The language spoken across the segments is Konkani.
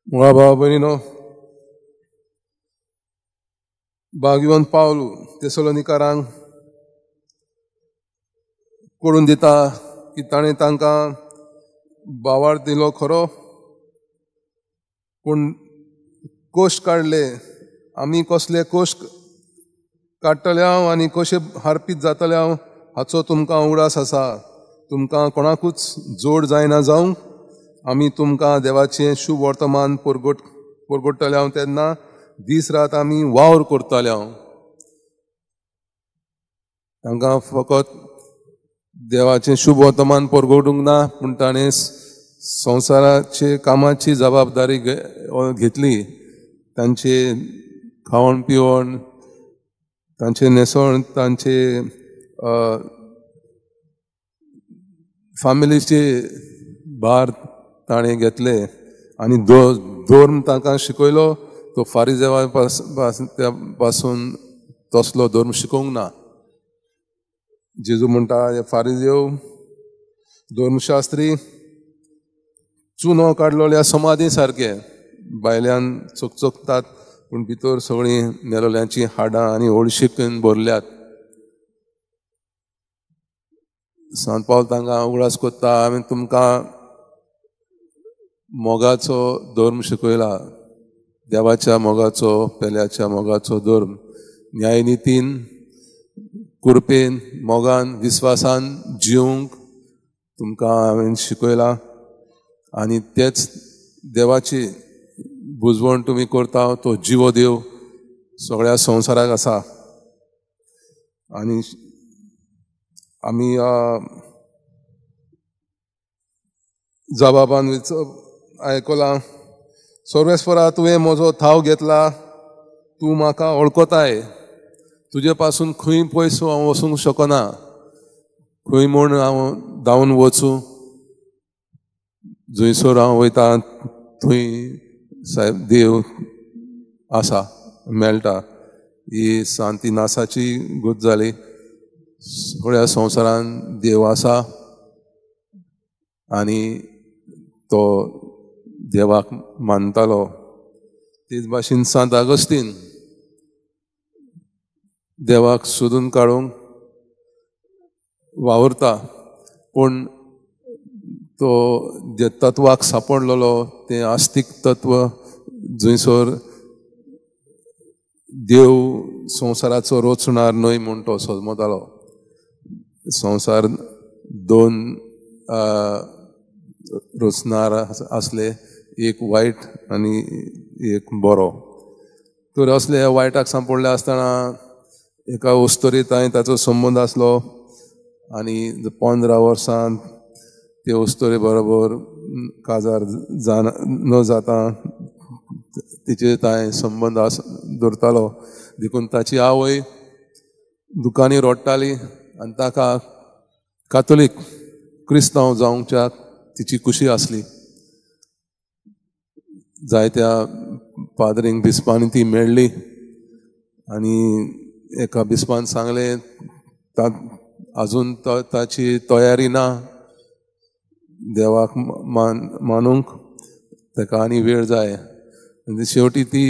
मुळा भाव भयणीनो, भाग्यवन पावलू तेसलोनिकारांक कळून दिता की ताणें तांकां भावार्थ दिलो खरो, पूण कोश्ट काडले. आमी कसले कोश्ट काडटले हांव आनी कशे हारपीत जातले हांव हाचो तुमकां उगडास आसा. तुमकां कोणाकूच जोड जायना जावंक आमी तुमकां देवाचें शुभ वर्तमान परगोडटले हांव तेन्ना दीस रात आमी वावर करतले हांव. तांकां फकत देवाचें शुभ वर्तमान परगोडूंक ना, पूण ताणें संवसाराचे कामाची जबाबदारी घेतली. तांचे खावण पिवण, तांचे न्हेसण, तांचे फामिलीचे भार ताणें घेतले आनी धर्म तांकां शिकयलो. तो फारिजेवा पासून तसलो धर्म शिकोवंक ना. जेजू म्हणटा फारिजेव धर्मशास्त्री चुनो काडलोल्या समाधी सारके, भायल्यान चकचकतात पूण भितर सगळीं नेलोल्यांची हाडां आनी हळशिकेन भरल्यात. सांत पावल तांकां उगडास कोत्ता, हांवें तुमकां मोगाचो धर्म शिकयला, देवाच्या मोगाचो, पेल्याच्या मोगाचो धर्म. न्यायनितीन, कृपेन, मोगान, विस्वासान जिवंक तुमकां हांवें शिकयला आनी तेच देवाची बुजवण तुमी करता. तो जिवो देव सगळ्या संवसाराक आसा. आनी आमी जबाबान आयकलां, सर्वेस्परा तुवें म्हजो थाव घेतला, तूं म्हाका वळखताय, तुजे पासून खंय पयस हांव वचूंक शकना, खंय म्हूण हांव धांवन वचूं, जंयसर हांव वयता थंय सायब देव आसा, मेळटा. ही सांती नासाची गूत जाली. सगळ्या संवसारान देव आसा आनी तो देवाक मानतालो. तेच भाशेन सांत आगोस्तीन देवाक सोदून काडूंक वावुरता, पूण तो जे तत्वाक सांपडलेलो तें आस्तीक तत्व, जंयसर देव संवसाराचो रचणार न्हय म्हूण तो समजतालो. संवसार दोन रचणार आसले, एक वायट आनी एक बरो. तर असले वायटाक सांपडले आसतना एका वस्तुरीत हांवें ताचो संबंद आसलो आनी 15 वर्सां ते वस्तुरे बरोबर काजार न जाता तिचे हांवें संबंद दवरतालो. देखून ताची आवय दुकानी रोडटाली आनी ताका कातोलीक क्रिस्तांव जावंकच्या तिची खुशी आसली. जायत्या पाद्रींक बिस्पांनी ती मेळ्ळी आनी एका बिस्पान सांगलें आजून ताची तयारी ना देवाक मानूंक, ताका आनी वेळ जाय. आनी शेवटी ती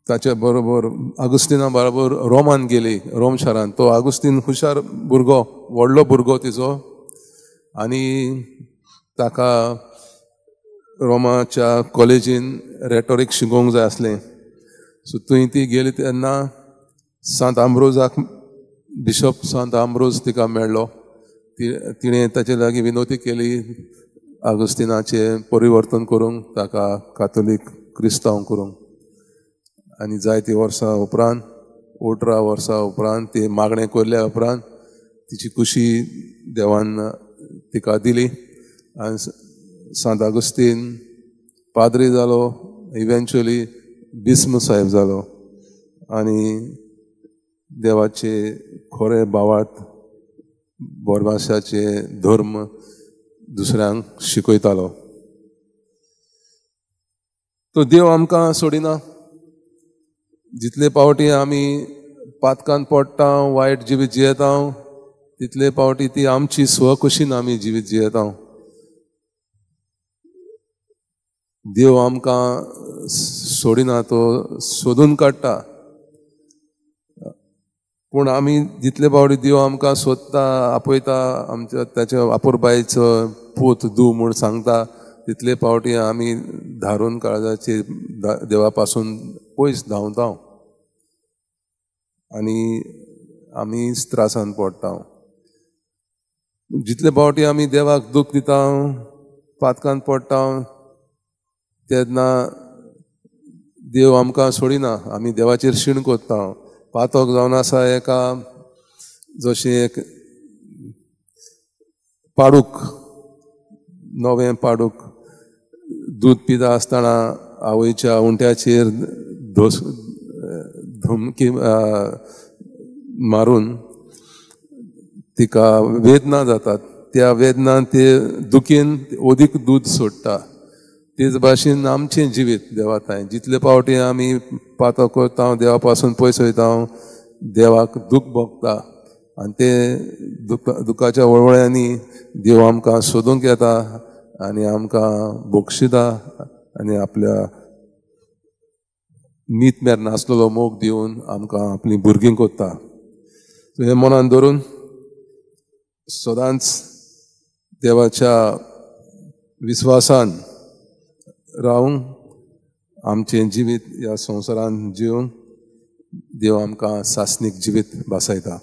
ताच्या बरोबर आगुस्तिना बरोबर रोमान गेली, रोम शारान. तो आगुस्तीन हुशार भुरगो, व्हडलो भुरगो तिचो, आनी ताका रोमाच्या कॉलेजीन रेटोरीक शिकोवंक जाय आसलें. सो थंय ती गेली तेन्ना सांत आंब्रोजाक, बिशप सांत आंब्रोज तिका मेळ्ळो. तिणें ताचे लागीं विनोती केली आगुस्तिनाचे परिवर्तन करूंक, ताका कातोलीक क्रिस्तांव करूंक. आनी जायती वर्सां उपरांत, 18 वर्सां उपरांत, ती मागणें केल्ल्या उपरांत तिची खुशी देवान तिका दिली आनी सांत आगुस्तीन पाद्री जालो, इव्हेंच्युअली बिस्म साहेब जालो आनी देवाचे खरे भावार्थ बोरमाशाचे धर्म दुसऱ्यांक शिकयतालो. तो देव आमकां सोडिना. जितले पावटी आमी पातकान पडटा, वायट जिवीत जियेता, तितले पावटी ती आमची स्वखुशीन आमी जिवीत जियेता. देव आमकां सोडिना, तो सोदून काडटा. पूण आमी जितले फावटी देव आमकां सोदता, आपयता, आमच्या त्याच्या आपुरबायेचो पूत दू म्हूण सांगता, तितले फावटी आमी धारून काळजाचे देवा पासून पयस धांवता आनी आमी त्रासान पडटा. जितले फावटी आमी देवाक दूख दिता, पातकान पडटा, तेन्ना देव आमकां सोडिना, आमी देवाचेर शीण कोत्ता. पातक जावन आसा एका जशें एक पाडूक, नवें पाडूक दूद पिता आसतना आवयच्या उंट्याचेर धमकी मारून तिका वेदना जातात. त्या वेदनान ते दुखीन ओदीक दूद सोडटा. तेच भाशेन आमचें जिवीत देवाताय. जितले फावटी आमी पातक करता, देवा पासून पयस वयता, देवाक दूख भोगता, आनी ते दुखाच्या वळवळ्यांनी देव आमकां सोदूंक येता आनी आमकां बक्षिता आनी आपल्या मीत मेर नासलेलो मोग दिवन आमकां आपली भुरगीं कोत्ता. हे मनान धरून सदांच देवाच्या विस्वासान रावूंक, आमचें जिवीत ह्या संवसारान जिवंक देव आमकां सासणीक जिवीत बासायता.